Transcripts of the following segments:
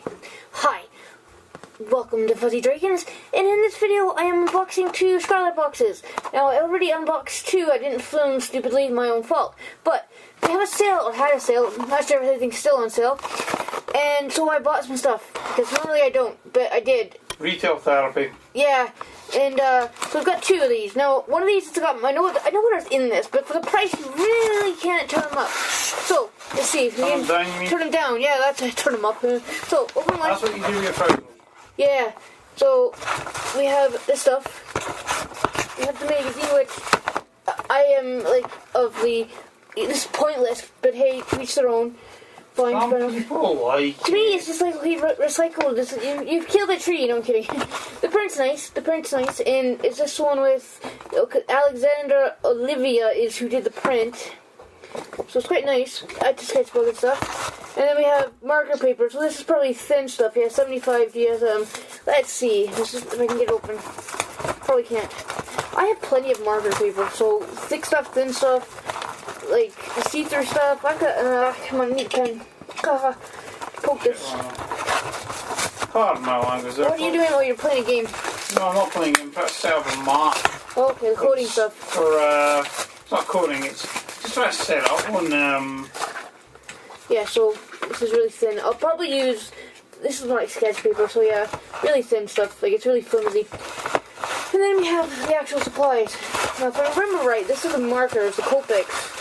Hi, welcome to Fuzzy Drakens, and in this video I am unboxing 2 Scarlet boxes. Now I already unboxed 2, I didn't film stupidly, my own fault. But they have a sale, or had a sale, I'm not sure if everything's still on sale. And so I bought some stuff, because normally I don't, but I did. Retail therapy. Yeah, and so I've got 2 of these. Now, one of these, I know what is in this, but for the price you really can't turn them up. So, let's see. If Turn them down, you mean? Turn them down, yeah, that's turn them up. So, open one. That's what you do with your phone. Yeah, so we have this stuff. We have the magazine, which I am, this is pointless, but hey, to each their own. Fine, Some people like to me, it's just like we recycled this. You've killed a tree. No, I'm kidding. The print's nice. And it's this one with Alexander Olivia is who did the print. So it's quite nice. I just sketchbook and stuff. And then we have marker paper. So this is probably thin stuff. Yeah, 75 DSM. Let's see. If I can get it open. Probably can't. I have plenty of marker paper. So thick stuff, thin stuff. Like see-through stuff. I've got come on, neat pen. Poke this. Pardon my language. What are you doing while you're playing a game? No, I'm not playing it. I'm trying to set up a map. Okay, the coding stuff. For it's not coding. It's just trying to set up on Yeah, so this is really thin. I'll probably use. This is like sketch paper, so yeah, really thin stuff. Like it's really flimsy. And then we have the actual supplies. Now, if I remember right, this is the markers, the Copics.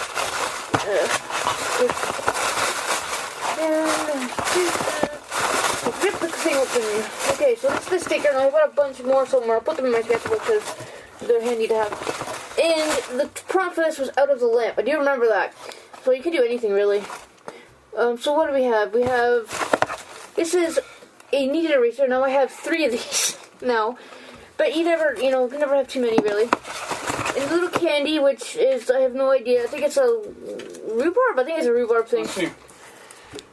Rip the thing open. Okay, so that's the sticker, and I've got a bunch more somewhere. I'll put them in my sketchbook because they're handy to have. And the prompt for this was out of the lamp. I do remember that. So you can do anything, really. So what do we have? We have... This is a kneaded eraser. Now I have 3 of these now. But you can never have too many, really. And little candy, which is, I have no idea. I think it's a rhubarb. I think it's a rhubarb thing. Let's see.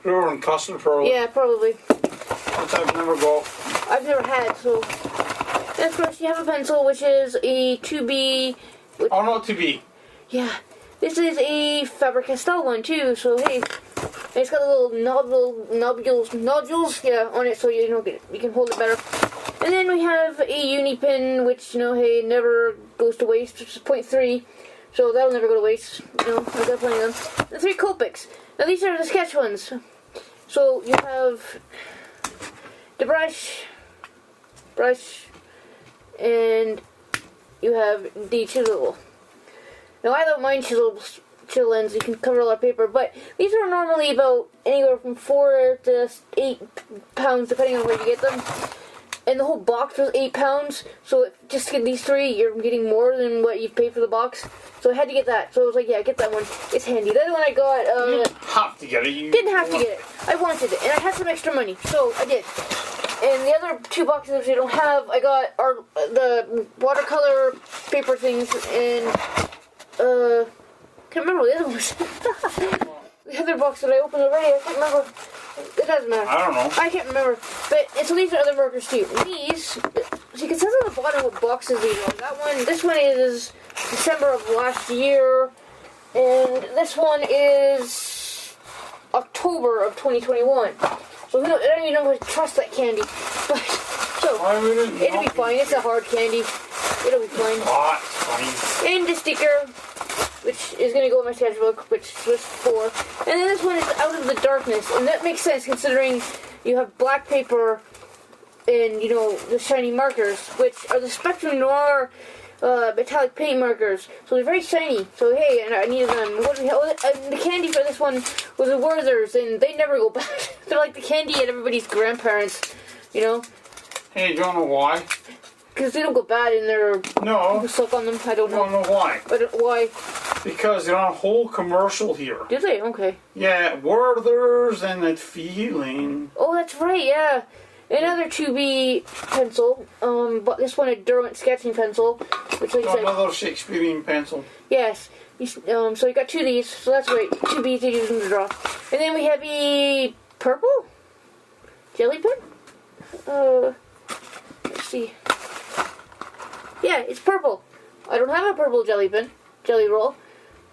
Rhubarb and custard, probably. Yeah, probably. Which I've never got. I've never had, so. And of course, you have a pencil, which is a 2B. Oh, not to be. Yeah. This is a Faber-Castell one, too, so hey. And it's got a little nodules, yeah, on it, so you can hold it better. And then we have a uni pin, which, hey, never goes to waste, which is 0.3. So that'll never go to waste. I've got plenty of them. The 3 Copics. Now these are the sketch ones. So you have the brush, and you have the chisel. Now I don't mind chisel ends, you can cover a lot of paper, but these are normally about anywhere from 4 to 8 pounds, depending on where you get them. And the whole box was £8, so just to get these 3, you're getting more than what you paid for the box. So I had to get that. So I was like, yeah, get that one. It's handy. The other one I got, You didn't have to get it. You didn't have to get it. I wanted it, and I had some extra money, so I did. And the other 2 boxes which I don't have, I got the watercolor paper things, and can't remember what the other one was. The other box that I opened already, I can't remember. It doesn't matter. I don't know. I can't remember. But so these are other markers too. These, so you can see on the bottom what boxes these are. This one is December of last year, and this one is October of 2021. So I don't even know if I trust that candy. But so it'll be fine. It's a hard candy. It'll be fine. Oh, it's fine. And the sticker, which is going to go in my sketchbook, which was 4. And then this one is Out of the Darkness, and that makes sense considering you have black paper and, the shiny markers, which are the Spectrum Noir metallic paint markers. So they're very shiny. So hey, and I needed them. What do we have? The candy for this one was the Werther's, and they never go bad. They're like the candy at everybody's grandparents, Hey, do you don't know why? Because they don't go bad in their... No. Suck on them, I don't know. I don't know why. But why? Because they're on a whole commercial here. Did they? Okay. Yeah, Werther's and that feeling. Oh, that's right, yeah. Another 2B pencil. But this one a Derwent sketching pencil. Which like Another Shakespearean pencil. Yes. So you got 2 of these, so that's great. 2Bs to use them to draw. And then we have a purple jelly pen. Let's see. Yeah, it's purple. I don't have a purple jelly roll.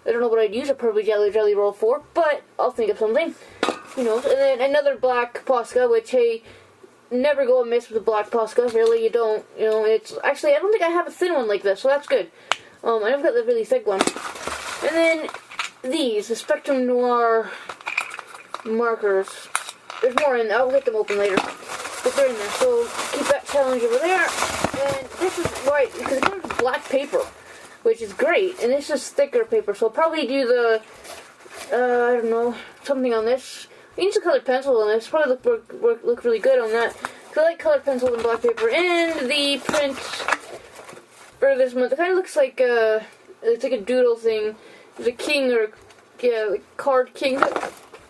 I don't know what I'd use a purple jelly roll for, but I'll think of something. and then another black Posca, which, hey, never go amiss with a black Posca. Really, you don't. It's actually, I don't think I have a thin one like this, so that's good. I never got the really thick one. And then these, the Spectrum Noir markers. There's more in there. I'll get them open later. But they're in there, so keep that challenge over there. And this is right, because it comes with black paper, which is great. And this is thicker paper, so I'll probably do the, I don't know, something on this. I use a colored pencil on this. Probably look really good on that. Because I like colored pencil and black paper. And the print for this month, it kind of looks like it's like a doodle thing. There's a king or, like card king.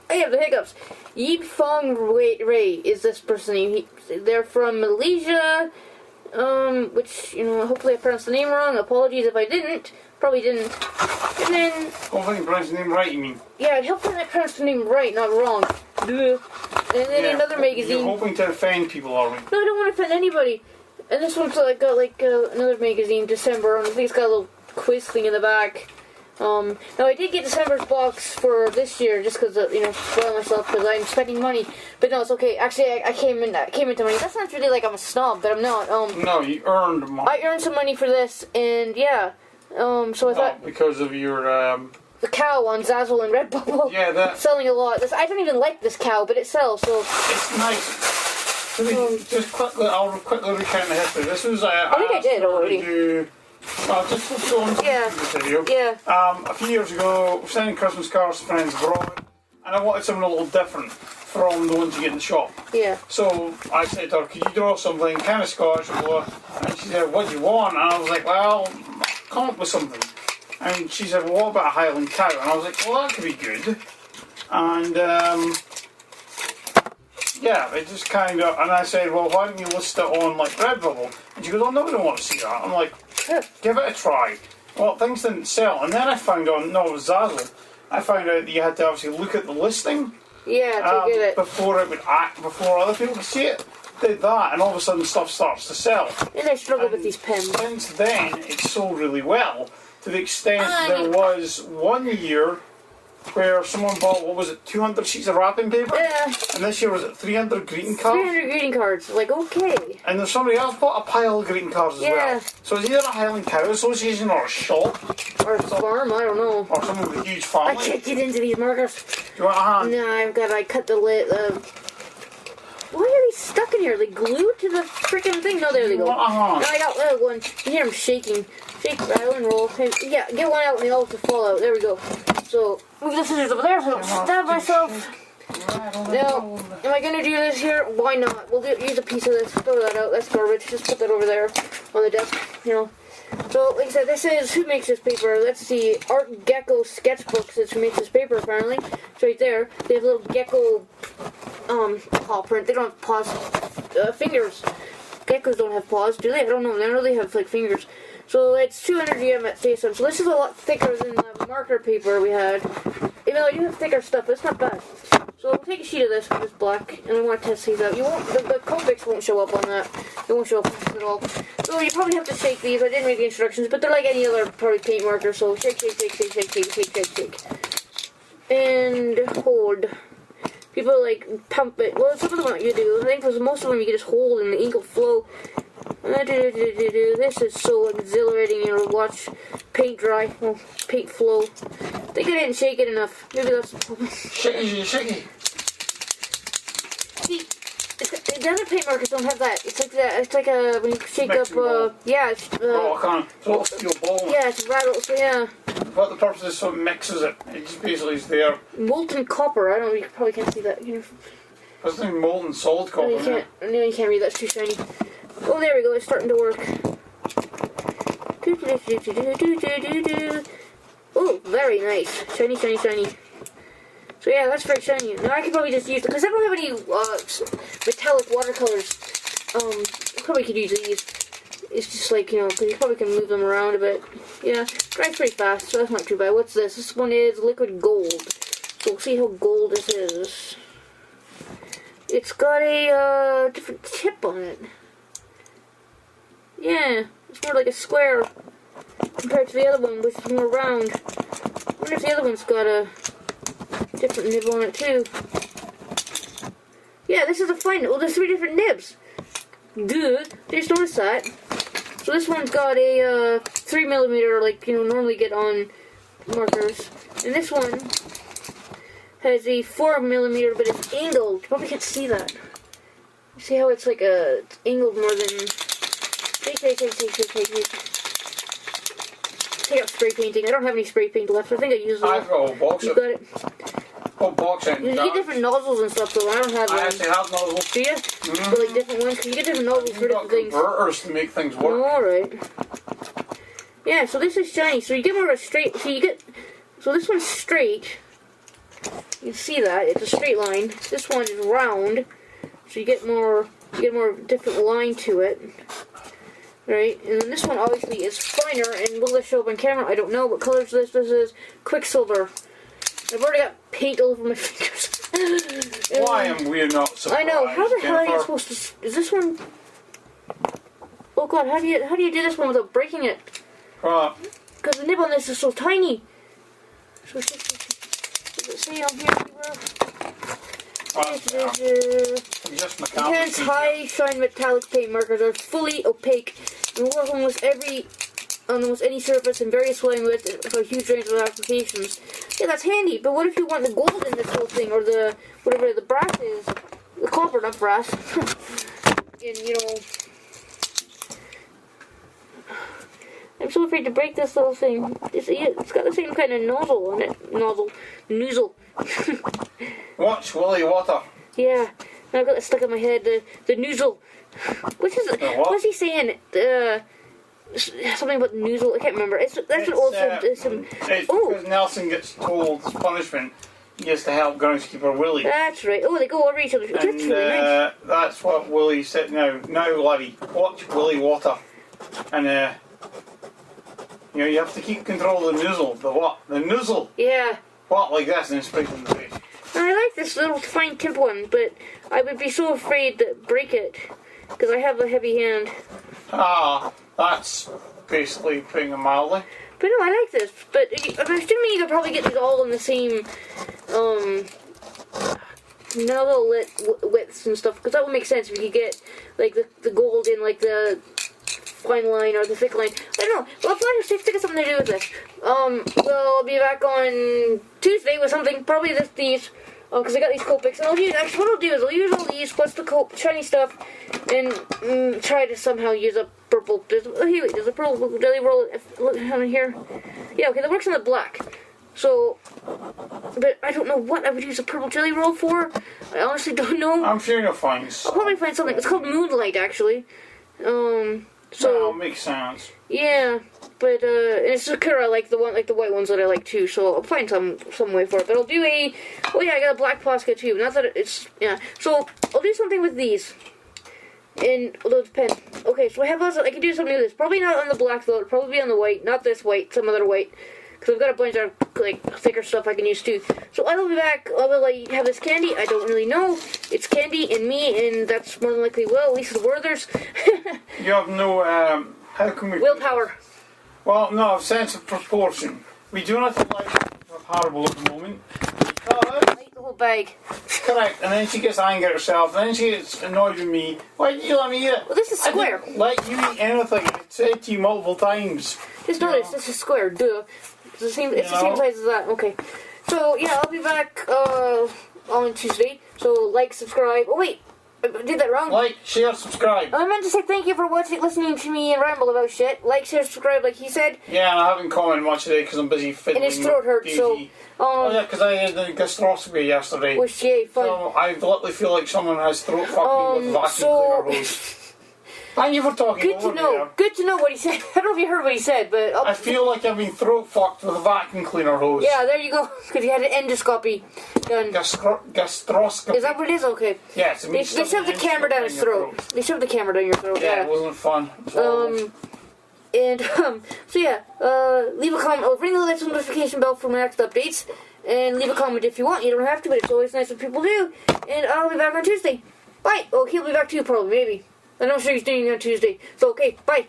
I have the hiccups. Yip Fong Ray is this person name. They're from Malaysia, which, hopefully I pronounced the name wrong. Apologies if I didn't. Probably didn't. And then... Hopefully you pronounced the name right, you mean? Yeah, hopefully I pronounced the name right, not wrong. Duh. And then another magazine. You're hoping to offend people, are we? No, I don't want to offend anybody. And this one's got another magazine, December, and I think it's got a little quiz thing in the back. Now I did get December's box for this year just because spoil myself because I'm spending money. But no, it's okay. Actually, I came into money. That sounds really like I'm a snob, but I'm not. No, you earned money. I earned some money for this, and yeah. So I thought because of your the cow on Zazzle and Redbubble. Yeah, that selling a lot. I don't even like this cow, but it sells. So it's nice. Just quickly, I'll quickly recount the history. This was I think I did already. Just for showing this video. Yeah. A few years ago, we were sending Christmas cards to friends abroad, and I wanted something a little different from the ones you get in the shop. Yeah. So I said to her, "Could you draw something kind of Scottish?" And she said, "What do you want?" And I was like, "Well, come up with something." And she said, "Well, what about a Highland cow?" And I was like, "Well, that could be good." And yeah, it just kind of. And I said, "Well, why don't you list it on like Redbubble?" And she goes, "Oh, nobody wants to see that." I'm like, "Give it a try." Well, things didn't sell, and then I found out, no, it was Zazzle. I found out that you had to obviously look at the listing. Yeah, to get it before it would act, before other people could see it. Did that, and all of a sudden stuff starts to sell. And I struggle with these pens. Since then, it sold really well, to the extent there was 1 year where someone bought, 200 sheets of wrapping paper? Yeah. And this year was it 300 greeting cards? 300 greeting cards. Like, okay. And there's somebody else bought a pile of greeting cards as well. So it's either a Highland Cow Association or a shop. Or a farm, I don't know. Or someone with a huge family. I can't get into these markers. Do you want a hand? No, I've got to cut the lid. Why are these stuck in here? Are they glued to the freaking thing? No, there they go. No, I got one. You hear them shaking. Shake, rattle, and roll. Yeah, get one out and they all have to fall out. There we go. So, move the scissors over there so I don't stab myself. Now, am I going to do this here? Why not? We'll use a piece of this. Throw that out. That's garbage. Just put that over there on the desk, So, like I said, this is, who makes this paper? Let's see, Art Gecko Sketchbooks is who makes this paper, apparently. It's right there. They have little gecko, paw print. They don't have paws, fingers. Geckos don't have paws, do they? I don't know. They don't really have, fingers. So, it's 200 GM at Sayson. So, this is a lot thicker than the marker paper we had. Even though I do have thicker stuff, but it's not bad. So, we'll take a sheet of this, it's black, and I want to test these out. You won't, the Copics won't show up on that. It won't show up at all. So, you probably have to shake these. I didn't read the instructions, but they're like any other probably paint marker. So, shake, shake, shake, shake, shake, shake, shake, shake, shake. And hold. People pump it. Well, some of them you do. I think for most of them you can just hold and the ink will flow. This is so exhilarating, watch paint dry, paint flow. I think I didn't shake it enough. Maybe that's the problem. Shake it. See, the other paint markers don't have that. It's like that. It's like when you shake Mixing up. ball. Yeah. It's, so it's steel ball. Yeah, it's rattled. So yeah. What the purpose is, so it mixes it. It just basically is there. Molten copper. I don't know. You probably can't see that. There's nothing molten solid copper. No, you can't read. That's too shiny. Oh, there we go. It's starting to work. Oh, very nice. Shiny, shiny, shiny. So yeah, that's very shiny. Now I could probably just use, because I don't have any metallic watercolors. I probably could use these. It's just because you probably can move them around a bit. Yeah, dries pretty fast, so that's not too bad. What's this? This one is liquid gold. So we'll see how gold this is. It's got a different tip on it. Yeah, it's more like a square compared to the other one, which is more round. I wonder if the other one's got a different nib on it too. Yeah, this is a fine. Oh, there's 3 different nibs. Duh. Just noticed that. So this one's got a 3mm, like you know normally get on markers, and this one has a 4mm, but it's angled. You probably can't see that. You see how it's like it's angled more than. Take out spray painting. I don't have any spray paint left. I think I used it. I've got a whole box. You got it. Whole box. You get different nozzles and stuff, though. I don't have I them. actually have nozzles. Do you? But like different ones. 'Cause you get different nozzles for You've got different things. converters to make things work. All right. Yeah. So this is shiny. So you get more of a straight. So you get. So this one's straight. You can see that it's a straight line. This one is round. So you get more. You get more different line to it. Right, and then this one obviously is finer, and will this show up on camera? I don't know. What color is this? This is Quicksilver. I've already got paint all over my fingers. Why am we not surprised? I know. How the hell are you Jennifer? supposed to? Is this one? Oh God! How do you do this one without breaking it? Right. Because the nib on this is so tiny. So does it say on here? Just Intense mechanical. high shine metallic paint markers are fully opaque and will work on almost any surface in various swelling widths for a huge range of applications. Yeah, that's handy. But what if you want the gold in this whole thing, or the whatever the brass is, the copper, not brass? And you know, I'm so afraid to break this little thing. It's got the same kind of nozzle on it. Nozzle. Watch Willy Water. Yeah, I've got it stuck in my head. The noozle. Which is what? what's he saying? Something about the noozle. I can't remember. That's an old. It's because Nelson gets told as punishment he has to help groundskeeper Willie. That's right. Oh, they go over each other. That's And really nice. that's what Willie said. Now, Larry, watch Willy Water, and you have to keep control of the nozzle. The what? The nozzle. Yeah. What, like this, and then spray in the face. And I like this little fine tip one, but I would be so afraid to break it because I have a heavy hand. That's basically putting it mildly. But no, I like this. But I'm assuming you could probably get these all in the same nozzle widths and stuff, because that would make sense if you could get like the gold in like the fine line or the thick line. I don't know. Well, I'll see if it's got something to do with this. Well, I'll be back on Tuesday with something. Probably these. Because I got these Copics. And what I'll do is I'll use all these plus the shiny stuff and try to somehow use a purple. There's a purple jelly roll. Look down here. Yeah, okay, that works on the black. So, but I don't know what I would use a purple jelly roll for. I honestly don't know. I'm sure you'll find I'll something. probably find something. It's called Moonlight, actually. So So makes sense. yeah, but it's Sakura, like the white ones that I like too. So I'll find some way for it. But I'll do I got a black Posca too. Not that it's So I'll do something with these. And those pen. Okay, so I have those. I can do something with this. Probably not on the black though. It'll probably be on the white. Not this white. Some other white. Because I've got a bunch of like thicker stuff I can use too. So I will be back. Will I have this candy? I don't really know. It's candy and me, and that's more than likely at least the Werthers. You have no how can we Willpower. Well, no, a sense of proportion. We do not have life of horrible at the moment. I eat the whole bag. Correct, and then she gets angry at herself, and then she gets annoyed with me. Why did you let me eat it? Well, this is square. I didn't let you eat anything. I said to you multiple times. Just notice, this is square, duh. It's the same size as that, okay. So, yeah, I'll be back on Tuesday. So, like, subscribe. Oh, wait, I did that wrong. Like, share, subscribe. I meant to say thank you for listening to me and ramble about shit. Like, share, subscribe, like he said. Yeah, and I haven't commented much today because I'm busy fiddling And his throat hurts, with so... Daisy. Yeah, because I had the gastroscopy yesterday. Was yay fun. So I literally feel like someone has throat fucked me with vacuum cleaner hose. Thank you for talking Good to over know. there. Good to know what he said. I don't know if you heard what he said, but... I feel like I've been throat fucked with a vacuum cleaner hose. Yeah, there you go. Because he had an endoscopy done. Gastroscopy. Is that what it is? Okay. Yes, it They means shoved the camera down his throat. They shoved the camera down your throat, Yeah, it wasn't fun. It was horrible. So yeah, leave a comment. I'll ring the little notification bell for my next updates. And leave a comment if you want. You don't have to, but it's always nice when people do. And I'll be back on Tuesday. Bye. Oh, he'll be back too, probably, maybe. I'm not sure he's doing it on Tuesday. So, okay, bye.